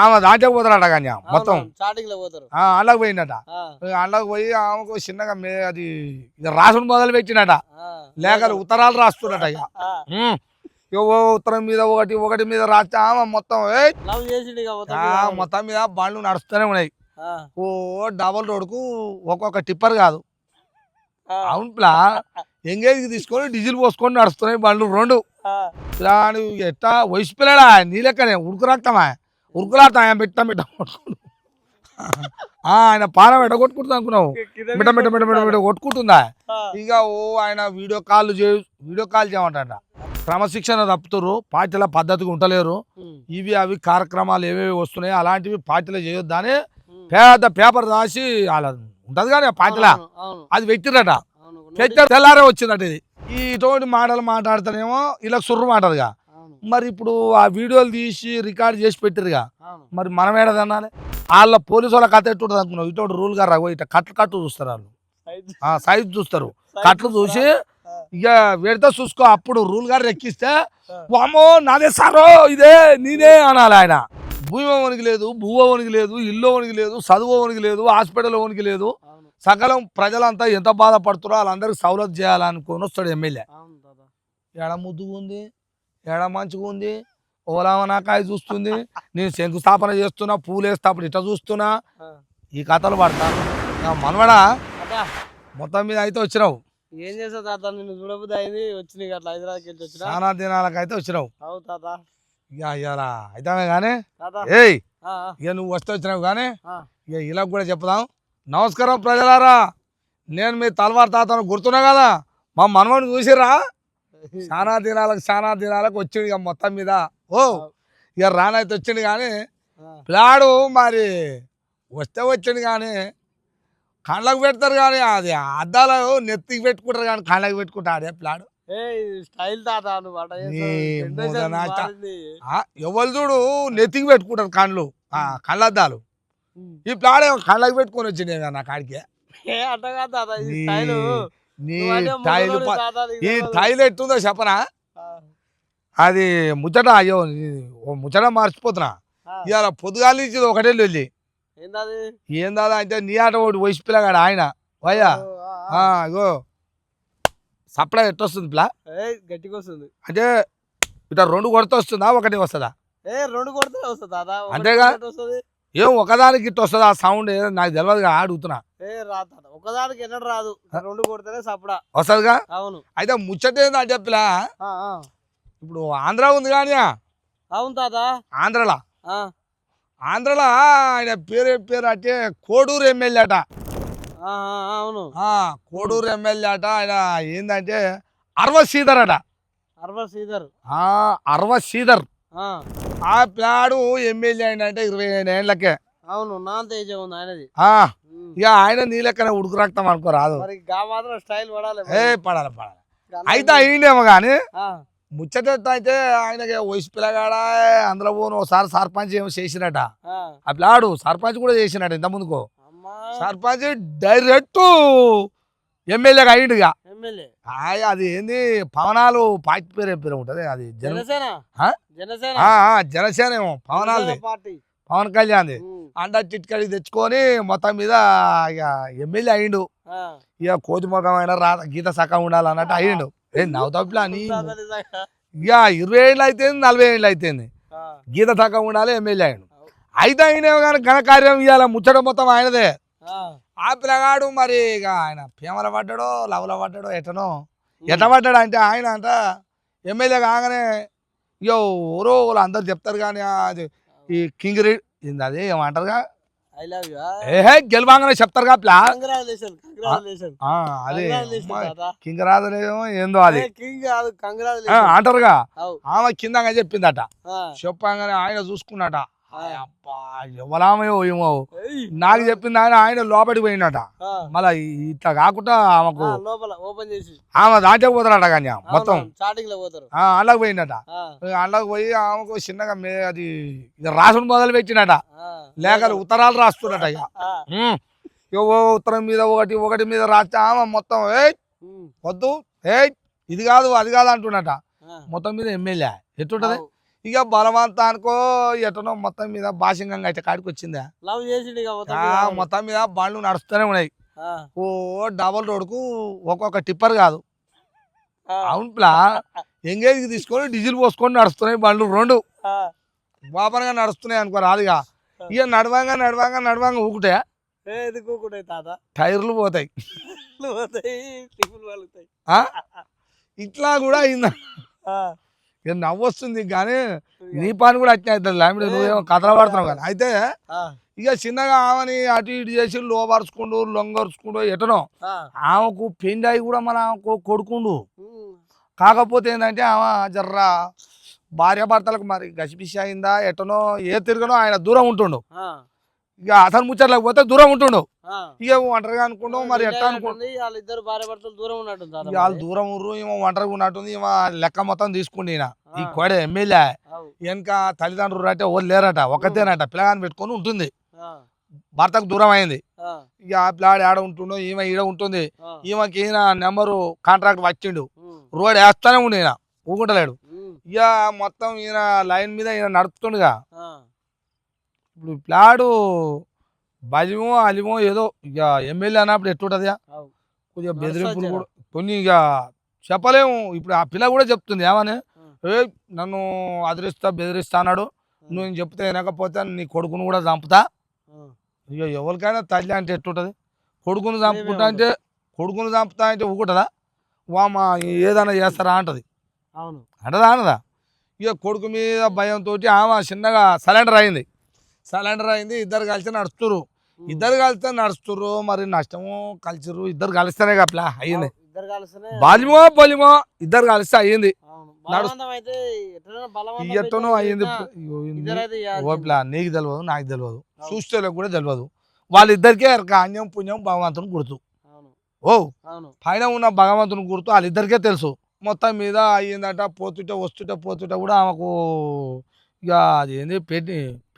ఆమె దాంట్లోకి పోతారట కానీ మొత్తం స్టార్టింగ్ లో పోతారు. అందులోకి పోయిందట. అందులోకి పోయి ఆమెకు చిన్నగా అది ఇక రాసుడు మొదలు పెట్టినట. లేఖలు ఉత్తరాలు రాస్తున్నట. ఇక ఉత్తరం మీద ఒకటి ఒకటి మీద రాస్తే ఆమె మొత్తం మొత్తం మీద బండ్లు నడుస్తూనే ఉన్నాయి. ఓ డబల్ రోడ్కు ఒక్కొక్క టిప్పర్ కాదు అవునులా ఎంగేజ్ తీసుకొని డీజిల్ పోసుకొని నడుస్తున్నాయి బండ్లు రెండు. ఇలా ఎట్టా వయసు పిల్లడా నీ లెక్కనే ఉడుకురాక్తామా ఉరుకులాడతా పెట్ట మిట్ట కొట్టుకుంటు ఆయన పానం ఎట్ట కొట్టుకుంటుంది అనుకున్నావు. మిట్ట మిట్ట మిట్ట మిట్ట మిట్ట కొట్టుకుంటుందా. ఇక ఆయన వీడియో కాల్ చేయమంట. క్రమశిక్షణ తప్పుతారు, పార్టీల పద్ధతిగా ఉంటలేరు, ఇవి అవి కార్యక్రమాలు ఏవేవి వస్తున్నాయి అలాంటివి పార్టీలో చేయొద్దని పెద్ద పేపర్ రాసి అలా ఉంటది కానీ పార్టీలా అది పెట్టిరట. తెల్లారే వచ్చిందట. ఇది ఇటువంటి మాటలు మాట్లాడతానేమో ఇలా సుర్రు మాటలుగా. మరి ఇప్పుడు ఆ వీడియోలు తీసి రికార్డ్ చేసి పెట్టిరుగా, మరి మనం ఏడదన్నాలి. వాళ్ళ పోలీసు వాళ్ళ కథ ఎట్టుంటుంది అనుకున్నావు. ఇటువంటి రూల్ గారు రావు, ఇట్లా కట్లు చూస్తారు వాళ్ళు, సైజు చూస్తారు. కట్లు చూసి ఇక పెడితే చూసుకో. అప్పుడు రూల్ గారు ఎక్కిస్తే వామో నాదే సారో ఇదే నేనే అనాలి. ఆయన భూమి వనికి లేదు, భూవ వనికి లేదు, ఇల్లు వనికి లేదు, చదువు వనికి లేదు, హాస్పిటల్ వనికి లేదు. సకలం ప్రజలంతా ఎంత బాధపడుతారో వాళ్ళందరికీ సౌలభ్యం చేయాలనుకొని వస్తాడు ఎమ్మెల్యే. ఎడ ముద్దుగా ఉంది, ఎడ మంచిగా ఉంది, ఓలామనాకాయ చూస్తుంది, నేను శంకుస్థాపన చేస్తున్నా, పూలు వేస్తా అప్పుడు ఇట్లా చూస్తున్నా, ఈ కథలు పడతా. మనవడా మొత్తం మీద అయితే వచ్చినావు. ఏం చేస్తావు తాత, నిన్ను చూడబుద్ది అయింది వచ్చినాయి అట్లా హైదరాబాద్కి వెళ్ళి వచ్చినా. చాలా దినాలకైతే వచ్చినావు. అవు తాత ఇక ఇలా అయితే కానీ ఏయ్ ఇక నువ్వు వస్తే వచ్చినావు కానీ ఇక ఇలా కూడా చెప్దాం. నమస్కారం ప్రజలారా, నేను మీ తలవారు తాతను గుర్తున్నా కదా, మా మనవని చూసిరా. చాలా దినాలకు వచ్చిండు ఇక మొత్తం మీద. ఓ ఇక రానైతే వచ్చిండు కానీ పిల్లాడు మరి వస్తే వచ్చిండు కానీ కళ్ళకు పెడతారు కానీ అది అద్దాలు నెత్తికి పెట్టుకుంటారు కానీ కళ్ళకి పెట్టుకుంటారు. అదే పిల్లాడు ఎవరు చూడు నెత్తికి పెట్టుకుంటారు కళ్ళు, కళ్ళద్దాలు. ఈ ప్లాడ్ కళ్ళకి పెట్టుకొని వచ్చింది నా కాడికి. ఈ టైల్ ఎట్టుందో చెప్పనా, అది ముచ్చట. అయ్యో ముచ్చట మర్చిపోతున్నా. ఇవాళ పొద్దుగాలి ఇచ్చింది ఒకటే వెళ్ళి ఏందా అంటే నీ ఆట ఒకటి వయసు పిల్లగాడు ఆయన వయ్యా. ఇగో సప్లై ఎట్టొస్తుంది పిల్ల గట్టిగా వస్తుంది అంటే ఇట్లా రెండు కొడితే వస్తుందా ఒకటి వస్తుందా? రెండు కొడితే వస్తుందా అంతేగా. ఏం ఒకదానికి ఇట్టు వస్తుంది ఆ సౌండ్ నాకు తెలియదుగా అడుగుతున్నా. ఒకదానికి ఎన్నడు రాదు, రెండు కొడితేనే సపడా వస్తుందిగా. అవును. అయితే ముచ్చట ఏందంటే పిల్ల ఇప్పుడు ఆంధ్ర ఉంది కానీ. అవును తాత. ఆంధ్రలో ఆయన పేరు అంటే కోడూరు ఎమ్మెల్యే అట. అవును, కోడూరు ఎమ్మెల్యే అట. ఆయన ఏంటంటే అరవ శ్రీధర్ అట. అరవ శ్రీధర్ ఆ ప్లాడు ఎమ్మెల్యే అయినంటే 25 ఏళ్ళకే. అవును, నా తేజ ఉంది ఆయనది. ఇక ఆయన నీ లెక్కనే ఉడుకు రక్తం అనుకోరాదు. స్టైల్ పడాలి. పడాలి అయితే అయిండేమో కానీ ముచ్చట అయితే ఆయనకి వయసు పిల్లగాడ అందులో పోను ఒకసారి సర్పంచ్ ఏమో చేసినట. ఆ పిల్లాడు సర్పంచ్ కూడా చేసినట్టు ఇంత ముందుకో. సర్పంచ్ డైరెక్ట్ ఎమ్మెల్యేగా అయ్యిండుగా. అది ఏంది పవనాలు పార్టీ పేరు ఉంటది, అది జనసేన ఏమో పవనాలది, పవన్ కళ్యాణ్ అండ చిట్కడి తెచ్చుకొని మొత్తం మీద ఇక ఎమ్మెల్యే అయ్యిండు. ఇక కోతి ముఖమైన గీత సగం ఉండాలన్నట్టు అయ్యిండు. నవ్వుతాపిలా అని ఇక 20 ఏళ్ళు అయితే 40 ఏళ్ళు అయితే గీత సగం ఉండాలి ఎమ్మెల్యే అయ్యిండు. అయితే అయినేమో కానీ ఘనకార్యం ఇవ్వాలి ముచ్చట మొత్తం ఆయనదే. ఆ పిల్లగాడు మరి ఇక ఆయన ప్రేమల పడ్డాడో లవ్లో పడ్డాడో ఎట్టనో ఎట్ట పడ్డాడు అంటే ఆయన అంట ఎమ్మెల్యే కాగానే ఇక ఎవరో వాళ్ళు అందరు చెప్తారు కానీ అది ఈ కింగ్ రీడ్ అది ఏమంటారుగా గెలవాగానే చెప్తారుగా ప్లా అదే కింగ్ రాదలేమో ఏందో అది అంటారుగా. ఆమె కిందగా చెప్పిందట. చెప్పగానే ఆయన చూసుకున్నట. ఎవలామో ఏమో నాకు చెప్పింది ఆయన లోపలికి పోయినట. మళ్ళా ఇట్లా కాకుండా ఆమెకు ఆమె దాంట్లోకి పోతారట కానీ మొత్తం అందులోకి పోయిందట. అందులోకి పోయి ఆమెకు చిన్నగా అది ఇక రాసుడు మొదలు పెట్టినట. లేఖలు ఉత్తరాలు రాస్తున్నట. ఇక ఉత్తరం మీద ఒకటి ఒకటి మీద రాస్తే ఆమె మొత్తం వద్దు ఇది కాదు అది కాదు అంటున్నట. మొత్తం మీద ఎమ్మెల్యే ఎట్టుంటది ఇక బలవంతానికో ఎటనో మొత్తం మీద భాషంగా అయితే కాడికి వచ్చిందా లవ్ చేసిండు ఇక మొత్తం మొత్తం మీద బండ్లు నడుస్తూనే ఉన్నాయి ఆ, ఓ డబల్ రోడ్కు ఒక్కొక్క టిప్పర్ కాదు ఆ, అవునులా ఎంగేజ్ తీసుకొని డీజిల్ పోసుకొని నడుస్తున్నాయి బండ్లు రెండు ఆ, బాపనగా నడుస్తున్నాయి అనుకో రాదుగా ఇక నడవంగా ఊకుటే ఏది కూకుంటాయి తాత టైర్లు పోతాయి నువ్వు పోతాయి టిఫిన్ పలుకుతాయి ఆ? ఇట్లా కూడా అయిందా ఆ, ఇక నవ్వు వస్తుంది కానీ నీ పని కూడా అట్నే అవుతుంది లేకపోతే నువ్వేమో కథలు పడుతున్నావు కానీ అయితే ఆ, ఇక చిన్నగా ఆమెని అటు ఇటు చేసి లోపరుచుకుంటూ లొంగరుచుకుంటూ ఎటనో ఆ, ఆమెకు పెండాయి కూడా మన ఆమెకు కొడుకుండు ఉమ్, కాకపోతే ఏంటంటే ఆమె జర్రా భార్యాభర్తలకు మరి గసిపిసి అయిందా ఎటనో ఏ తిరగనో ఆయన దూరం ఉంటుండు ఆ, ఇక అసలు ముచ్చట్లకు పోతే దూరం ఉంటుండు ఆ. ఇక ఒంటరిగా అనుకుంటాం మరి ఎట్లా అనుకుంటాం ఉన్నట్టుంది, వాళ్ళిద్దరు భార్య భర్తలు దూరం ఉన్నట్టుంది తాత వాళ్ళు మరి. దూరం ఊరు ఏమో ఒంటరిగా ఉన్నట్టుంది ఏమో లెక్క మొత్తం తీసుకుండి ఈయన ఈ ఆ, కోడే ఎమ్మెల్యే అవు, వెనక తల్లిదండ్రులు అంటే వాళ్ళు లేరట ఒకతేనట పిల్లగాని పెట్టుకొని ఉంటుంది ఆ, భర్తకు దూరం అయింది ఆ, ఇక ఆ పిల్లాడు ఆడ ఉంటుండో ఈమె ఈడ ఉంటుంది ఆ, ఈమెకి ఈయన నెంబరు కాంట్రాక్ట్ వచ్చిండు ఉమ్, రోడ్ వేస్తానే ఉండి ఈయన ఊకుంటలేడు ఉమ్, ఇక మొత్తం ఈయన లైన్ మీద ఈయన నడుపుతుండగా ఆ, ఇప్పుడు పిల్లాడు బలిమో అలిమో ఏదో ఇక ఎమ్మెల్యే అన్నప్పుడు ఎట్టుంటది అవు, కొద్దిగా నడుస్తూ బెదిరింపులు వచ్చారా? కూడా కొన్ని ఇక చెప్పలేము ఇప్పుడు ఆ పిల్ల కూడా చెప్తుంది ఏమని ఉమ్, ఏ నన్ను బెదిరిస్తా అన్నాడు నువ్వు చెప్తే వినకపోతే నీ కొడుకును కూడా చంపుతా ఉమ్, ఇక ఎవరికైనా తల్లి అంటే ఎట్టుంటది కొడుకును చంపుకుంటా అంటే కొడుకును చంపుతా అంటే ఊకుంటుందా వామా ఏదైనా చేస్తారా అంటది అవును, అంటదా అనదా ఇక కొడుకు మీద భయంతో ఆమె చిన్నగా సరెండర్ అయింది ఇద్దరు కలిసి నడుస్తురు ఉమ్, ఇద్దరు కలిస్తే నడుస్తురు మరి నష్టము కలిసిరు ఇద్దరు కలిస్తేనే కప్లా అయ్యింది ఇద్దరు కలిసినే బలిమో ఇద్దరు కలిస్తే అయ్యింది అవును, బలవంతం అయితే ఎట్లైనా బలవంతం ఎట్టనో పెట్టి అయ్యింది చేసినా ఇద్దరైతే చేయాల్సిందే. ఓపిలా నీకు తెలియదు నాకు తెలియదు చూస్తేలకు కూడా తెలియదు వాళ్ళిద్దరికే అన్యం పుణ్యం భగవంతుని గుర్తు అవును, ఓ అవును, పైన ఉన్న భగవంతుని గుర్తు వాళ్ళిద్దరికే తెలుసు మొత్తం మీద అయ్యిందట పోతుంటే కూడా ఆమెకు ఇక అది ఏంది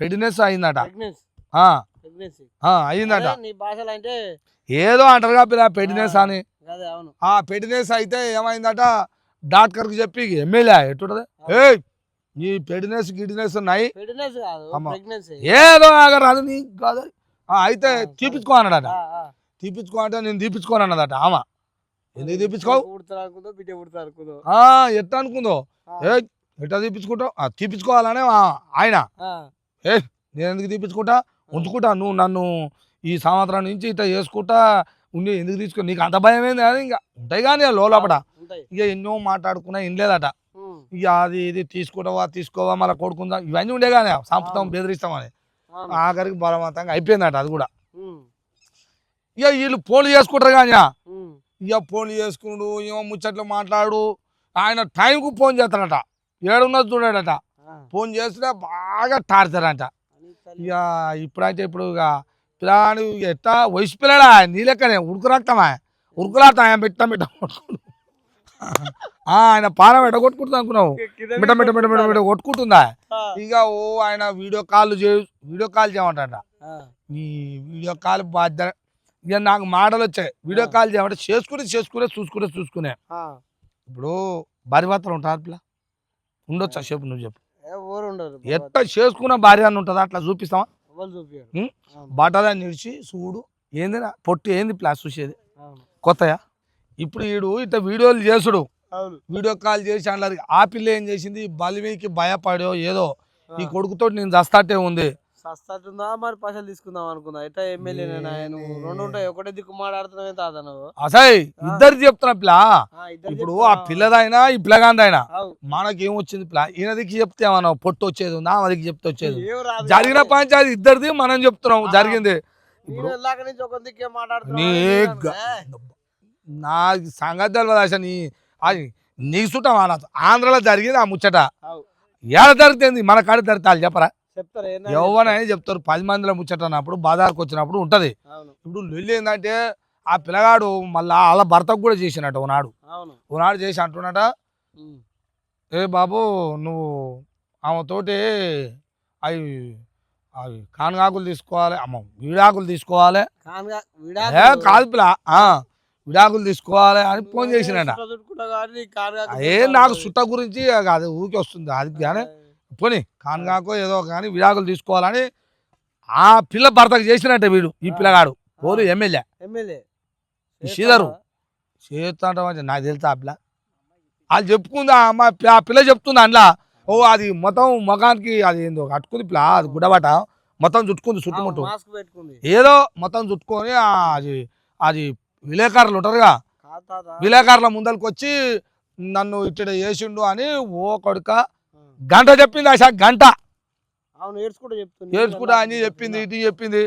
పెడినెస్ అయిందట ప్రెగ్నెన్సీ ఆ, ప్రెగ్నెన్సీ అయిందట అదే నీ భాషలో అంటే ఏదో అంటారుగా పిల్ల పెడినెస్ అని అదే అవును, ఆ పెడినెస్ అయితే ఏమైందట డాక్టర్కి చెప్పి ఎమ్మెల్యే ఎట్టుంటది ఏ ఈ గిడినెస్ ఉన్నాయి ప్రెగ్నెన్సీ కాదు అమ్మ. ప్రెగ్నెన్సీ ఏదో ఆగరు అది నీకు కాదు అయితే ఆ, తీపించుకో అన్నాడట తీపించుకో అంటే నేను తీపించుకోను అన్నదట ఆమె ఎందుకు తీపించుకోవు పుడతారు అనుకుందో బిడ్డ పుడతారు అనుకుందో ఎట్లా అనుకుందో ఏ ఎట్లా తీపించుకుంటావు తీపించుకోవాలనే ఆయన ఏ నేను ఎందుకు తీపించుకుంటా ఉంచుకుంటా నువ్వు నన్ను ఈ సంవత్సరం నుంచి ఇట్లా చేసుకుంటా ఉండి ఎందుకు తీసుకో నీకు అంత భయం ఏంది అని ఇంకా ఉంటాయి కానీ లోపల ఉంటాయి ఇక ఎన్నో మాట్లాడుకున్నా ఇనలేదట ఉమ్, ఇక అది ఇది తీసుకోవా మళ్ళీ కొడుకుందా ఇవన్నీ ఉండే కానీ సంపుతాం బెదిరిస్తామని అవును, ఆఖరికి బలవంతంగా అయిపోయిందట అది కూడా ఉమ్, ఇక వీళ్ళు ఫోన్లు చేసుకుంటారు కానీ ఉమ్, ఇక ఫోన్లు చేసుకుండు ఏమో ముచ్చట్లు మాట్లాడు ఆయన టైంకు ఫోన్ చేస్తాడట ఏడున్నది చూడాడట ఆ, ఫోన్ చేస్తే బాగా టార్చర్ అంట అని తల్లి. ఇక ఇప్పుడైతే ఇప్పుడు ఇక పిల్లాడు ఎట్టా వయసు పిల్లడా నీ లెక్కనే ఉరుకురాక్తామా ఉరుకులాడతా ఆయన పెట్ట కొట్టుకుంటు ఆయన పానం ఎట్ట కొట్టుకుంటుంది అనుకున్నావు కింద మిట కొట్టుకుంటుందా ఆ, ఇక ఓ ఆయన వీడియో కాల్ చేయమంటాడ ఆ, ఈ వీడియో కాల్ బాధ్యత ఇక నాకు మాటలు వచ్చాయి వీడియో కాల్ చేయమంటే చూసుకునే ఆ. ఇప్పుడు భార్య భర్తలు ఉంటారు పిల్ల ఉండొచ్చా చెప్పు నువ్వు చెప్పు ఎవరు ఉండరు ఎట్లా చేసుకున్న భార్య అని ఉంటుందా అట్లా చూపిస్తావా ఎవరు చూపియరు ఉం? అవును, బట్టలని నిడిచి చూడు ఏంది పొట్టు ఏంది ప్లాస్ చూసేది అవును, కొత్తయా ఇప్పుడు వీడు ఇట్లా వీడియోలు చేసుడు అవును, వీడియో కాల్ చేసి అన్నారు ఆ పిల్ల ఏం చేసింది బలివికి భయపడో ఏదో ఈ ఆ. కొడుకుతో నేను చస్తాటే ఉంది సస్తాటుందా మరి పైసలు తీసుకుందాం అనుకుందా ఎట్లా ఎమ్మెల్యే నువ్వు రెండు ఉంటాయి ఒకటే దిక్కు మాట్లాడుతున్నావు తాత నువ్వు అసలు ఇద్దరు చెప్తున్నా పిల్ల ఇద్దరు ఇప్పుడు ఆ పిల్లదైనా ఈ పిల్లగాందైనా అవు. మనకేం వచ్చింది పిల్ల ఈయనదికి చెప్తే ఏమన్నా పొట్టు వచ్చేది ఉందా ఆమెదికి చెప్తే వచ్చేది ఏం రాదు జరిగిన కానీ పంచాయతీ ఇద్దరిది మనం చెప్తున్నాం ఆ. జరిగింది నేను వెళ్ళాక నుంచి ఒక దిక్కే నీ మాట్లాడుతున్నావు నా సంగతి తెలియదు అసలు అది నీకు చుట్టం ఆంధ్రలో జరిగింది ఆ ముచ్చట ఏడ జరిగితే మన కాడ జరుగుతారు చెప్పరా చెప్తారు ఎవరైనా చెప్తారు 10 మందిలో ముచ్చట అన్నప్పుడు బాజార్కి వచ్చినప్పుడు ఉంటది అవును, ఇప్పుడు లొల్లి ఏంటంటే ఆ పిల్లగాడు మళ్ళా వాళ్ళ భర్తకు కూడా చేసినట్టు అవును, ఓనాడు చేసి అంటున్నట ఉమ్, ఏ బాబు నువ్వు ఆమెతోటి అవి అవి కానుగాకులు తీసుకోవాలి విడాకులు తీసుకోవాలి కానుగా ఏ విడాకులు కాదు పిల్ల విడాకులు తీసుకోవాలి అని ఫోన్ చేసినట చుట్టుకుంటా కానీ కానుగా ఏ నాకు చుట్ట గురించి కాదు ఊరికి వస్తుంది అది కానీ పోనీ కానుగాకో ఏదో కానీ విడాకులు తీసుకోవాలని ఆ పిల్ల భర్తకు చేసినట్టే వీడు ఈ పిల్లగాడు కోరు ఎమ్మెల్యే శ్రీధరు చేస్తాంట నాకు తెలుసా ఆ పిల్ల వాళ్ళు చెప్పుకుందా అమ్మ ఆ పిల్ల చెప్తుంది అందులో ఓ అది మొత్తం ముఖానికి అది ఏందో కట్టుకుంది పిల్ల అది గుడ్డబాట మొత్తం చుట్టుకుంది చుట్టుముట్టు ఏదో మొత్తం చుట్టుకొని అది అది విలేకరులు ఉంటారుగా విలేకరుల ముందరికి వచ్చి నన్ను ఇట్లా చేసిండు అని ఓ కొడుక గంట చెప్పింది ఆశ గంట ఏడ్చుకుంటా అని చెప్పింది ఇది చెప్పింది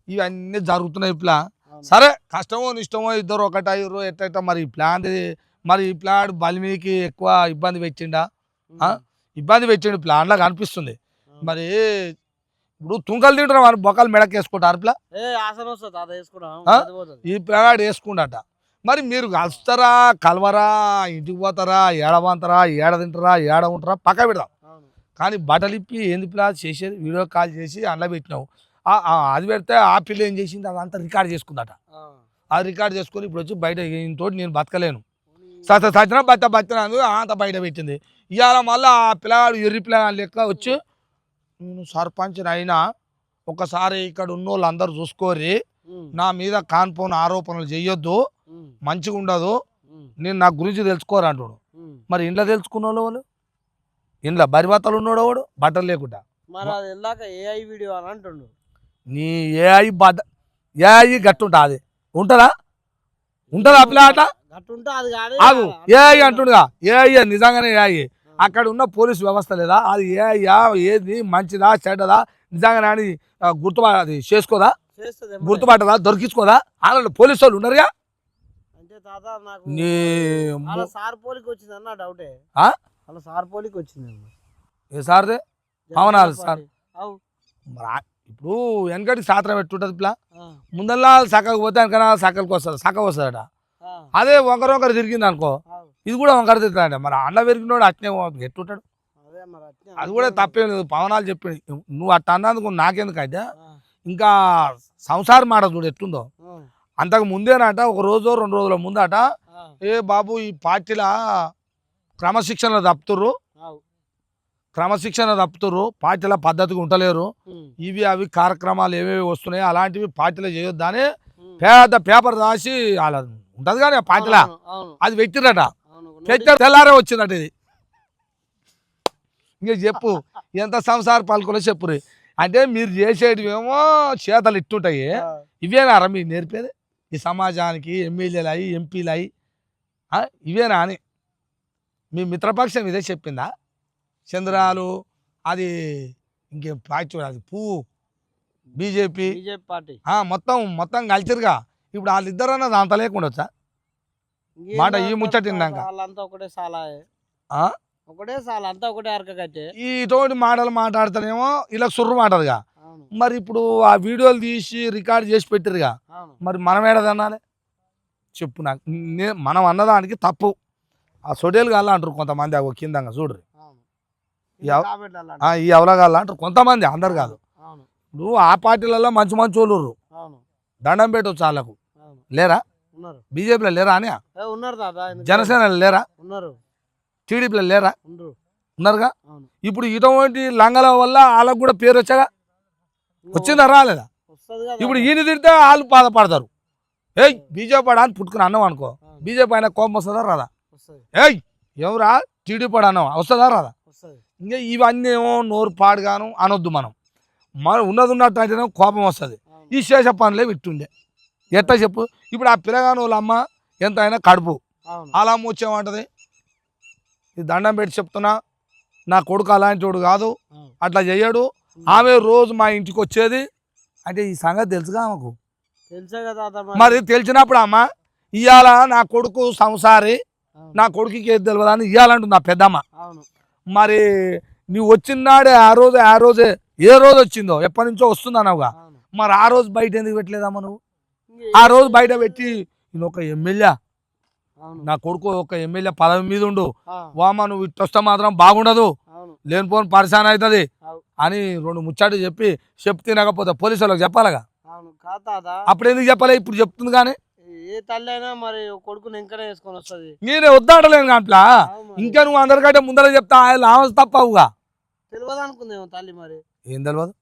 ఇవన్నీ జరుగుతున్నాయి ఇట్లా సరే కష్టమో నిష్టమో ఇద్దరు ఒకటి అయ్యారు ఎట్ట మరి ప్లాన్ మరి ఈ ప్లాన్ బలిమీకి ఎక్కువ ఇబ్బంది పెట్టిండా ఇబ్బంది పెట్టిండు ప్లాన్ లాగా అనిపిస్తుంది మరి ఇప్పుడు తుంకలు తింటున్నాం అని బొక్కలు మెడకేసుకుంటారు ప్లా ఈ ప్లాడ్ వేసుకుంటాట మరి మీరు కలుస్తారా కలవరా ఇంటికి పోతారా ఏడవంతారా ఏడ తింటారా ఏడ ఉంటారా పక్క పెడదాం కానీ బట్టలు ఇప్పి ఏంది పిల్ల చేసేది వీడియో కాల్ చేసి అందులో పెట్టినావు అది పెడితే ఆ పిల్ల ఏం చేసింది అదంతా రికార్డ్ చేసుకుందట అది రికార్డ్ చేసుకుని ఇప్పుడు వచ్చి బయట ఇంతోటి నేను బతకలేను సచిన బతినాను అంత బయట పెట్టింది ఇవాళ మళ్ళీ ఆ పిల్లగాడు ఎర్రి పిల్లగాడు లెక్క వచ్చి నేను సర్పంచ్ అయినా ఒకసారి ఇక్కడ ఉన్న వాళ్ళు అందరు చూసుకోరి నా మీద కాన్పోన్ ఆరోపణలు చెయ్యొద్దు మంచిగా ఉండదు నేను నా గురించి తెలుసుకోరు అంటాడు మరి ఇంట్లో తెలుసుకున్న వాళ్ళు ఇంట్లో బరిబత్తలు ఉన్నాడు వాడు బట్టలు లేకుండా నీ ఏఐ ఏఐ గట్టుంటా అది ఉంటుందా ఉంటుందా పిల్లాట ఆగు ఏఐ అంటుండగా ఏఐ నిజంగానే ఏఐ అక్కడ ఉన్న పోలీసు వ్యవస్థ లేదా అది ఏఐ ఏది మంచిదా చెడ్డదా నిజంగానే అని అది చేసుకోదా గుర్తుపట్టదా దొరికించుకోదా వాళ్ళ పోలీసు వాళ్ళు ఉన్నారుగా ఏ సార్దే అవునా సార్ ఇప్పుడు వెనకటి సాత్రం పెట్టుంటది పిల్ల ముందల్లా సక్కకు పోతే వెనకనా సక్కలకు వస్తుంది సక్క వస్తుందట అదే ఒకరొకరు తిరిగింది అనుకో ఇది కూడా ఒకరు తిరుగుతాడంట మరి అన్న పెరిగినోడు అట్నే ఎట్టుంటాడు అది కూడా తప్పేం లేదు పవనాలు చెప్పింది నువ్వు అట్ట అన్నందుకు నాకెందుకు అయితే ఇంకా సంసారం మాట చూడు ఎట్లుందో అంతకు ముందేనట ఒక రోజు 2 రోజుల ముందట ఏ బాబు ఈ పార్టీలా క్రమశిక్షణ తప్పుతురు పార్టీల పద్ధతిగా ఉంటలేరు ఇవి అవి కార్యక్రమాలు ఏవేవి వస్తున్నాయి అలాంటివి పార్టీలో చేయొద్దని పెద్ద పేపర్ రాసి అలా ఉంటది కానీ పార్టీలా అది పెట్టిరట తెల్లారే వచ్చిందట ఇది ఇంకా చెప్పు ఎంత సంసార పాలకులో చెప్పురు అంటే మీరు చేసేటివేమో చేతలు ఇట్టుంటాయి ఇవేనారా మీరు నేర్పేది ఈ సమాజానికి ఎమ్మెల్యేలు అయ్యి ఎంపీలు అయ్యి ఇవేనా అని మీ మిత్రపక్షం ఇదే చెప్పిందా చంద్రాలు అది ఇంకే పార్టీ అది పువ్వు బీజేపీ పార్టీ మొత్తం కలిసిరుగా ఇప్పుడు వాళ్ళిద్దరన్నా దాంత లేకుండా వచ్చా మాట ఈ ముచ్చటిన్నాక ఒకటే సాల అంతా ఒకటే అరకట్టే ఇటువంటి మాటలు మాట్లాడతానేమో ఇలా సుర్రు మాటలుగా మరి ఇప్పుడు ఆ వీడియోలు తీసి రికార్డ్ చేసి పెట్టిరుగా మరి మనం ఏడదన్నాలే చెప్పు నాకు మనం అన్నదానికి తప్పు ఆ సొడేలు కాళ్ళ అంటారు కొంతమంది అవి కిందంగా చూడరు ఈ అవలగాళ్ళ అంటారు కొంతమంది అందరు కాదు నువ్వు ఆ పార్టీలలో మంచి వాళ్ళు దండం పెట్టవచ్చు వాళ్ళకు లేరా బీజేపీలో లేరా అని జనసేనలో లేరా టీడీపీలో లేరా ఉన్నారుగా ఇప్పుడు ఇటువంటి లంగల వల్ల వాళ్ళకు కూడా పేరు వచ్చాగా వచ్చిందా రాలేదా ఇప్పుడు ఈయన తిడితే వాళ్ళు బాధపడతారు ఏయ్ బీజేపీ అని పుట్టుకుని అన్నాం అనుకో బీజేపీ అయినా కోపం వస్తుందా రాదా ఏయ్ ఎవరా టీడీపీ అన్నాం వస్తుందా రాదా ఇంకా ఇవన్నీ ఏమో నోరు పాడుగాను అనొద్దు మనం ఉన్నది ఉన్నట్టు అయితేనే కోపం వస్తుంది ఈ శేష పనులే విట్టుండే ఎట్లా చెప్పు ఇప్పుడు ఆ పిల్లగాని వాళ్ళ అమ్మ ఎంత అయినా కడుపు అలా అమ్మ వచ్చేమంటది ఈ దండం పెట్టి చెప్తున్నా నా కొడుకు అలాంటి వాడు కాదు అట్లా చెయ్యడు ఆమె రోజు మా ఇంటికి వచ్చేది అంటే ఈ సంగతి తెలుసుగా ఆమెకు మరి తెలిసినప్పుడు అమ్మ ఇవాళ నా కొడుకు సంసారి నా కొడుకుకి ఏది తెలియదు అని ఇవ్వాలంటుంది నా పెద్దమ్మ మరి నువ్వు వచ్చినాడే ఆ రోజే ఏ రోజు వచ్చిందో ఎప్పటి నుంచో వస్తుంది అన్నావుగా మరి ఆ రోజు బయట ఎందుకు పెట్టలేదమ్మా నువ్వు ఆ రోజు బయట పెట్టి నేను ఒక ఎమ్మెల్యే నా కొడుకు ఒక ఎమ్మెల్యే పదవి మీద ఉండు వామా నువ్వు ఇట్టొస్తే మాత్రం బాగుండదు లేనిపోని పరిశాన్ అవుతుంది అని 2 ముచ్చట్లు చెప్పి తినకపోతే పోలీసు వాళ్ళకి చెప్పాలగా అప్పుడు ఎందుకు చెప్పలే ఇప్పుడు చెప్తుంది కానీ ఏ తల్లి అయినా మరి కొడుకుని ఇంకనే వేసుకొని వస్తుంది నేనే వద్దాడలేను కాంట్లా ఇంకా నువ్వు అందరికంటే ముందర చెప్తా ఆమె తప్పవుగా తెలియదు అనుకుందేమో తల్లి మరి. ఏం తెలియదు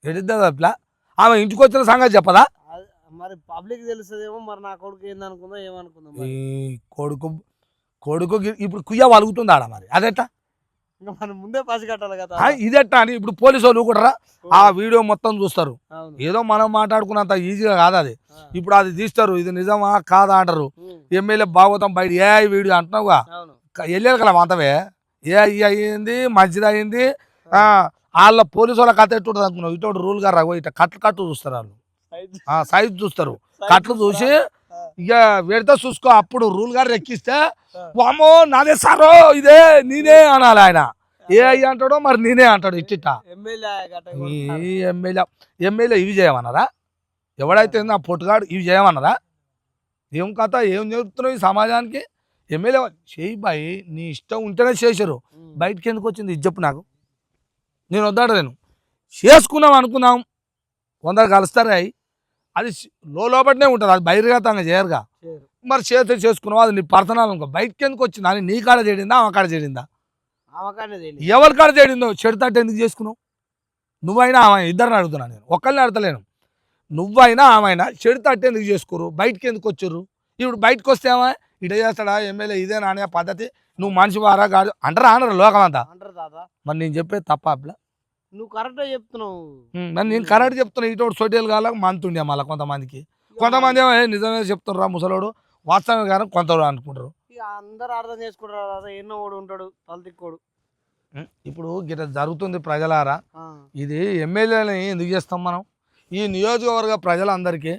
ఎడిద్దా అట్లా ఆమె ఇంటికి వచ్చిన సంగతి చెప్పదా? మరి పబ్లిక్ తెలుస్తుందేమో మరి నా కొడుకు ఏందనుకుందో ఏమనుకుందో ఈ కొడుకు కొడుకు ఇప్పుడు కుయ్య వలుగుతుంది ఆడ మరి అదెట్టా ఇంకా మనం ముందే పసి కట్టాలి కదా. ఇదెట్టా అని ఇప్పుడు పోలీసు వాళ్ళు కూడా ఆ వీడియో మొత్తం చూస్తారు. ఏదో మనం మాట్లాడుకున్నంత ఈజీగా కాదు అది. ఇప్పుడు అది తీస్తారు, ఇది నిజమా కాదా అంటారు. ఎమ్మెల్యే భాగవతం బయట ఏ వీడియో అంటున్నావుగా వెళ్ళారు కదా అంతవే ఏ అయ్యింది మంచిది అయ్యింది. వాళ్ళ పోలీసు వాళ్ళ కథ ఎట్టుంటుంది అనుకున్నావు. ఇటు రూల్ గారు రాగో ఇట్లా కట్లు చూస్తారు వాళ్ళు, సైజు చూస్తారు. కట్లు చూసి ఇక పెడితే చూసుకో. అప్పుడు రూల్ గారు ఎక్కిస్తే వామో నాదే సారో ఇదే నేనే అనాలి. ఆయన ఏ అయ్యి అంటాడో మరి నేనే అంటాడు. ఇచ్చిట ఎమ్మెల్యే ఇవి చేయమన్నారా? ఎవడైతే ఆ పొట్టుగాడు ఇవి చేయమన్నారా? ఏం కథ ఏం చెబుతున్నావు ఈ సమాజానికి? ఎమ్మెల్యే చేయి బాయ్, నీ ఇష్టం ఉంటేనే చేశారు. బయటకి ఎందుకు వచ్చింది ఇది చెప్పు నాకు. నేను వద్దాడు నేను చేసుకున్నాం అనుకున్నాం 100 కలుస్తారా అవి అది లోపలనే ఉంటుంది. అది బహిర్గతంగా చేయరుగా. మరి చేస్తే చేసుకున్నావు అది నీ పర్సనల్ అనుకో. బయటకి ఎందుకు వచ్చింది అని నీ కాడ చేడిందా ఆమె కాడ చేడిందా? ఎవరి కాడ చేడిందో చెడుతాట ఎందుకు చేసుకున్నావు? నువ్వైనా ఆమె ఇద్దరిని అడుగుతున్నా నేను, ఒక్కరిని అడతలేను. నువ్వైనా ఆమెనా చెడుతాట ఎందుకు చేసుకోరు? బయటకి ఎందుకు వచ్చారు? ఇప్పుడు బయటకు వస్తే ఏమో ఇట చేస్తాడా ఎమ్మెల్యే ఇదే నానే పద్ధతి, నువ్వు మనిషి వారా కాదు అంటారా అనరు లోకం అంతా. మరి నేను చెప్పేది తప్ప అట్లా నువ్వు కరెక్ట్ చెప్తున్నావు. మరి నేను కరెక్ట్ చెప్తున్నా. ఇటు సోటియల్ కాలకు మంతుండే మళ్ళీ కొంతమందికి ఏమో నిజమే చెప్తున్నారు ముసలోడు వాస్తవం కానీ కొంత అనుకుంటారు. అందరు అర్థం చేసుకుంటారు. ఎన్నో ఓడు ఉంటాడు తలతిక్కోడు. ఇప్పుడు గిట్ట జరుగుతుంది ప్రజలారా. ఇది ఎమ్మెల్యేని ఎందుకు చేస్తాం మనం? ఈ నియోజకవర్గ ప్రజలందరికీ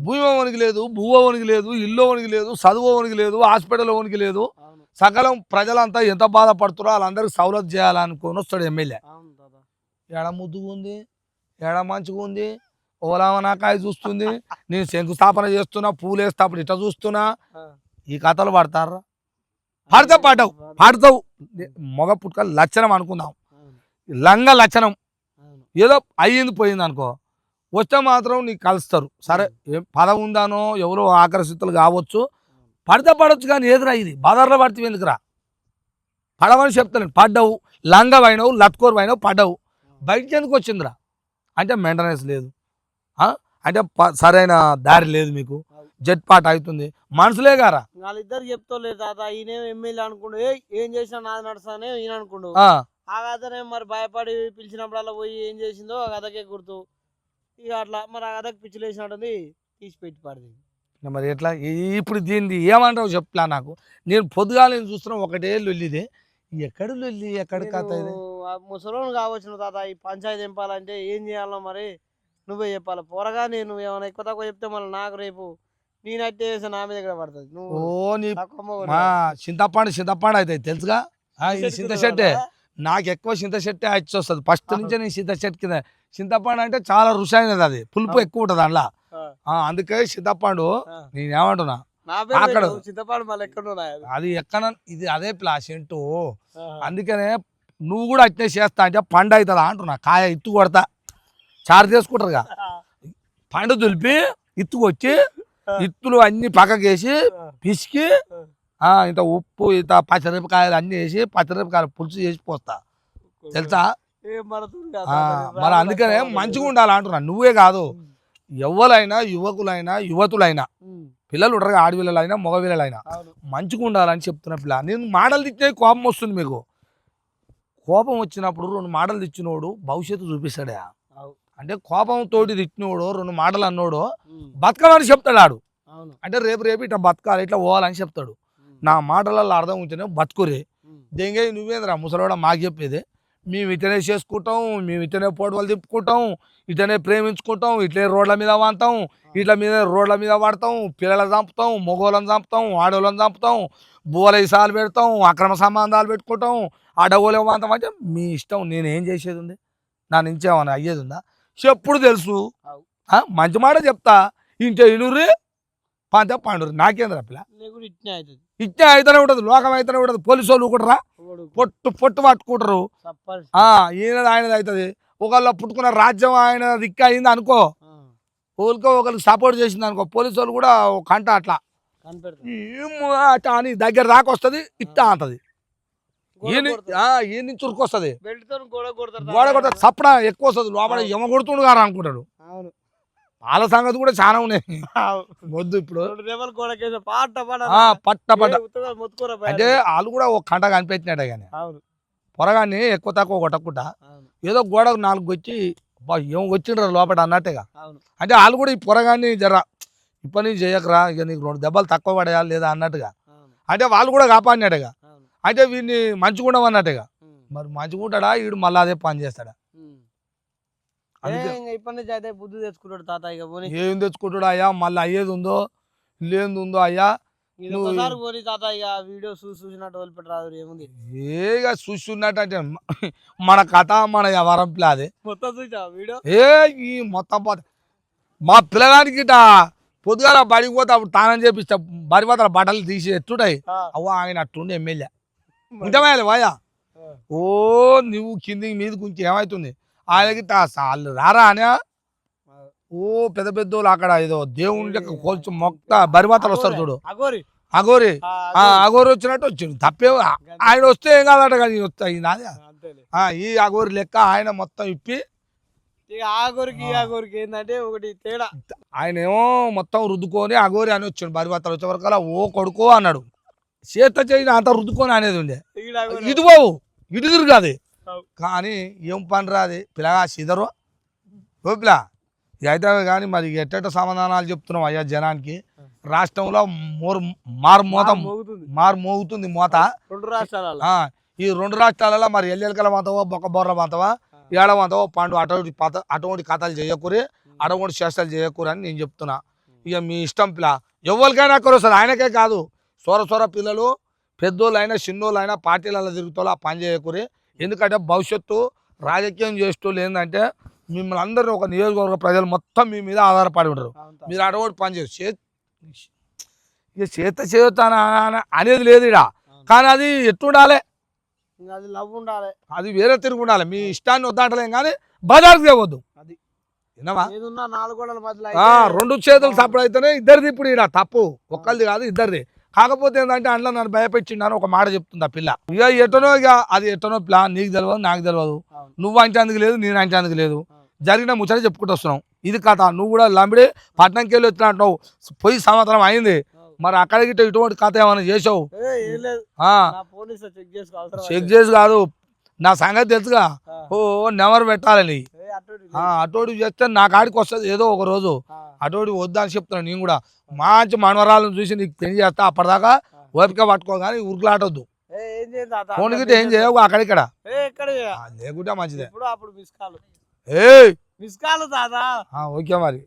భూమి వనికి లేదు, భూవ వనికి లేదు, ఇల్లు వనికి లేదు, చదువు వనికి లేదు, హాస్పిటల్ వనికి లేదు. సకలం ప్రజలంతా ఎంత బాధపడుతారో వాళ్ళందరికీ సౌలభ్యం చేయాలనుకొని వస్తాడు ఎమ్మెల్యే. ఎడ ముద్దుగా ఉంది, ఎడ మంచిగా ఉంది, ఓలామనాకాయ చూస్తుంది, నేను శంకుస్థాపన చేస్తున్నా, పూలు వేస్తా అప్పుడు ఇట్లా చూస్తున్నా. ఈ కథలు పడతారా? పాడతావు మొగ పుట్టుక లక్షణం అనుకుందాం, లంగ లక్షణం. ఏదో అయ్యింది పోయింది అనుకో, వస్తే మాత్రం నీకు కలుస్తారు. సరే పదవి ఉందానో ఎవరో ఆకర్షితులు కావచ్చు, పడితే పడవచ్చు. కానీ ఏదిరా ఇది బజార్లో పడితే ఎందుకురా? పడవని చెప్తాను. పడ్డవు, లంగ అయినవు, లత్కోరు అయినవు, పడ్డవు. బయటికి ఎందుకు వచ్చిందిరా అంటే మెయింటెనెన్స్ లేదు, అంటే సరైన దారి లేదు, మీకు జట్పాట్ అవుతుంది. మనుషులే గారా వాళ్ళిద్దరు చెప్తలేదు తాత. ఈయన ఎమ్మెల్యే అనుకుండు ఏం చేసినా నాది నడుస్తానే ఈయన అనుకుండు. ఆ కథనే మరి భయపడి పిలిచినప్పుడల్లా పోయి ఏం చేసిందో ఆ కథకే గుర్తు. ఇక అట్లా మరి ఆ కథకి పిచ్చిలు వేసినట్టుంది, తీసి పెట్టి పడింది. మరి ఎట్లా ఇప్పుడు దీన్ని ఏమంటావు చెప్పలా నాకు. నేను పొద్దుగా నేను చూస్తున్నా ఒకటే లొల్లిదే. ఎక్కడ లొల్లి ఎక్కడ కథ? ముసలోని కావచ్చు తాత. ఈ పంచాయతీ నింపాలంటే ఏం చేయాలో మరి నువ్వే చెప్పాలి. పోరగా నేను ఏమైనా ఎక్కువ తక్కువ చెప్తే మళ్ళీ నాకు రేపు నేనైతే నా మీద కూడా పడుతుంది. చింతపండు అయితే తెలుసుగా. ఇది చింతచెట్టే, నాకు ఎక్కువ చింతచెట్టే వచ్చి వస్తుంది. ఫస్ట్ నుంచే నేను చింతచెట్టు కింద. చింతపండు అంటే చాలా రుచి అయినది, అది పులుపు ఎక్కువ ఉంటుంది అందులో. అందుకే చింతపండు నేనేమంటున్నా అక్కడ చింతపండు మళ్ళీ ఎక్కడ అది ఎక్కడ ఇది అదే ప్లాసెంటు. అందుకనే నువ్వు కూడా అట్నే చేస్తా అంటే పండు అవుతుందా అంటున్నా. కాయ ఇత్తు కొడతా, చారు చేసుకుంటారుగా, పండు దులిపి ఇత్తుకొచ్చి ఇత్తులు అన్ని పక్కకేసి పిసికి ఇంత ఉప్పు ఇంత పచ్చిమిరపకాయలు అన్ని వేసి పచ్చిమిరపకాయలు పులుసు చేసి పోస్తా తెలుసా. మరి అందుకనే మంచిగా ఉండాలి అంటున్నా. నువ్వే కాదు ఎవరైనా యువకులైనా యువతులైనా పిల్లలు ఉంటారు, ఆడపిల్లలైనా మగపిల్లలైనా మంచిగా ఉండాలని చెప్తున్న పిల్ల. నేను మాటలు తిట్టే కోపం వస్తుంది మీకు. కోపం వచ్చినప్పుడు 2 మాటలు తిచ్చినోడు భవిష్యత్తు చూపిస్తాడే. అంటే కోపంతో తిట్టినోడు 2 మాటలు అన్నోడు బతకమని చెప్తాడు ఆడు. అంటే రేపు ఇట్లా బతకాలి ఇట్లా పోవాలని చెప్తాడు. నా మాటలలో అర్థం ఉంటేనే బతుకురే. దెంగే నువ్వేంద్రా ముసలోడ మాకు చెప్పేది. మేము ఇటనే చేసుకుంటాం, మేము ఇటనే పోటలు తిప్పుకుంటాం, ఇటనే ప్రేమించుకుంటాం, ఇట్లే రోడ్ల మీద వాంతాం, రోడ్ల మీద పడతాం, పిల్లలను చంపుతాం, మగోళ్ళని చంపుతాం, ఆడవాళ్ళని చంపుతాం, బోల ఇసాలు పెడతాం, అక్రమ సంబంధాలు పెట్టుకుంటాం, అడగోలే వాంతాం. అంటే మీ ఇష్టం. నేనేం చేసేది ఉంది? నా నుంచి ఏమన్నా అయ్యేది ఉందా? చెప్పుడు తెలుసు, మంచి మాట చెప్తా. ఇంటే ఇనుర్రి పంత పండుర్రి, నాకేంద్ర పిల్ల. ఇట్నే అయితేనే ఉంటుంది, లోకం అయితేనే ఉంటుంది. పోలీసు వాళ్ళు కూడా పొట్టు పట్టుకుంటారు. ఈయనది ఆయనది అవుతుంది. ఒకళ్ళు పుట్టుకున్న రాజ్యం ఆయన దిక్క అయింది అనుకో, ఒకరికి సపోర్ట్ చేసింది అనుకో, పోలీసు వాళ్ళు కూడా కంట అట్లా అని దగ్గర దాకా వస్తుంది, ఇట్టా అంటది. ఈ నుంచి ఉరికొస్తుంది బెల్ట్ తో కొడతారు గోడ కొడతా సప్న ఎక్కువ వస్తుంది లోపల ఎమ కొడుతుండు గారు అనుకుంటాడు అవును వాళ్ళ సంగతి కూడా చాలా ఉన్నాయి వద్దు ఇప్పుడు రెండు దెబ్బలు గోడకేసి పాట పట్ట పట్ట మొత్తుకోరా అంటే వాళ్ళు కూడా ఒక కంట కనిపెట్టినట్టే కానీ అవును పొరగాన్ని ఎక్కువ తక్కువ కొట్టకుండా ఏదో గోడకు 4 వచ్చి ఏం వచ్చిండ్రు లోపల అన్నట్టుగా అవును అంటే వాళ్ళు కూడా ఈ పొరగాన్ని జర ఇప్పటి నుంచి చేయకరా ఇక నీకు 2 దెబ్బలు తక్కువ పడేయాలి లేదా అన్నట్టుగా అంటే వాళ్ళు కూడా కాపాడినట్టుగా అయితే వీడిని మంచిగుండం అన్నట్టుగా మరి మంచిగుంటాడా వీడు మళ్ళీ అదే పని చేస్తాడా ఇప్పటి నుంచి అయితే బుద్ధి తెచ్చుకుంటాడు తాత ఇక పోనీ ఏం తెచ్చుకుంటాడు అయ్యా మళ్ళీ అయ్యేది ఉందో లేనిది ఉందో అయ్యా ఒకసారి పోనీ తాత ఇక వీడియో చూసినట్టు వదిలిపెట్టరాదు ఏముంది ఏగా చూస్తున్నట్టు అంటే మన కథ మన వ్యవహారం అది మొత్తం చూసా వీడియో ఈ మొత్తం మా పిల్లగానికి ఇట పొద్దుగాల బడికి పోతే అప్పుడు తానం చేపిస్తా బడి పోతా బట్టలు తీసి ఎత్తుంటాయి అవ్వ ఆయన అట్టుండి ఎమ్మెల్యే ఉంటామయ్యాలి వాయా ఓ నువ్వు కిందికి మీదకి ఉంచి ఏమవుతుంది ఆయనకి వాళ్ళు రారా అని ఓ పెద్ద పెద్దోళ్ళు అక్కడ ఏదో దేవుని కొంచెం మొక్క బరిమాతలు వస్తారు చూడు అగోరి అగోరి వచ్చినట్టు వచ్చిండు తప్పే ఆయన వస్తే ఏం కాదట కానీ వస్తాయి నాది ఈ అగోరి లెక్క ఆయన మొత్తం ఇప్పి ఆగోరికి ఏంటంటే ఒకటి తేడా ఆయన ఏమో మొత్తం రుద్దుకొని అగోరి అని వచ్చాడు బరిమాతలు వచ్చే వరకు అలా ఓ కొడుకో అన్నాడు చేత చేసిన అంత రుద్దుకొని అనేది ఉండే ఇటు బావు ఇటు తిరుగాది కానీ ఏం పని రాది పిల్లగా సిదరు ఓపిలా అయితే కానీ మరి ఎట్ట సమాధానాలు చెప్తున్నాం అయ్యా జనానికి రాష్ట్రంలో మారు మోగుతుంది మోత ఈ 2 రాష్ట్రాలలో మరి ఎల్లెలకల మాతవా బొక్క బొర్ర మాతవా ఏడ మాతవా పండు అటువంటి కథలు చేయకూరి అటువంటి చేష్టలు చేయకూరి అని నేను చెప్తున్నా ఇక మీ ఇష్టం పిల్ల ఎవరికైనా వస్తారు ఆయనకే కాదు సొర పిల్లలు పెద్దోళ్ళు అయినా చిన్నోళ్ళు అయినా పార్టీలలో తిరుగుతాలో ఆ పని చేయకూరి ఎందుకంటే భవిష్యత్తు రాజకీయం చేసేటోళ్ళు ఏంటంటే మిమ్మల్ని అందరూ ఒక నియోజకవర్గ ప్రజలు మొత్తం మీ మీద ఆధారపడి ఉంటారు మీరు అటువంటి పని చేయరు ఇక చేత అనేది లేదు ఇక కానీ అది ఎట్టుండాలి అది వేరే తిరిగి ఉండాలి మీ ఇష్టాన్ని వద్దంటలేం కానీ బజార్కి తేవద్దు అది విన్నావా 2 చేతులు సప్పుడు అయితేనే ఇద్దరిది ఇప్పుడు ఇక తప్పు ఒక్కరిది కాదు ఇద్దరిది కాకపోతే ఏంటంటే అందులో నన్ను భయపెట్టిండాను ఒక మాట చెప్తుంది ఆ పిల్ల ఇక ఎటనో ఇక అది ఎటనో ప్లాన్ నీకు తెలియదు నాకు తెలియదు నువ్వు అంటే అందుకు లేదు నేను అంటే అందుకు లేదు జరిగిన ముచ్చట చెప్పుకుంటూ వస్తున్నావు ఇది కథ నువ్వు కూడా లంబడి పట్నంకి వెళ్ళి వచ్చినట్టు పోయి సంవత్సరం అయింది మరి అక్కడికి ఇటువంటి కథ ఏమైనా చేసావు చెక్ చేసి కాదు నా సంగతి తెలుసుగా ఓ నెవరు పెట్టాలని అటోడి చేస్తే నా కాడికి వస్తుంది ఏదో ఒక రోజు అటోడి వద్దని చెప్తున్నాను నేను కూడా మంచి మనవరాలను చూసి నీకు పెళ్లి చేస్తా అప్పటిదాకా ఓపిక పట్టుకో కానీ ఉరుకులాటొద్దు ఫోన్ గిట్ట ఏం చేయవు అక్కడిక్కడ లేకుంటే మంచిదే ఓకే మరి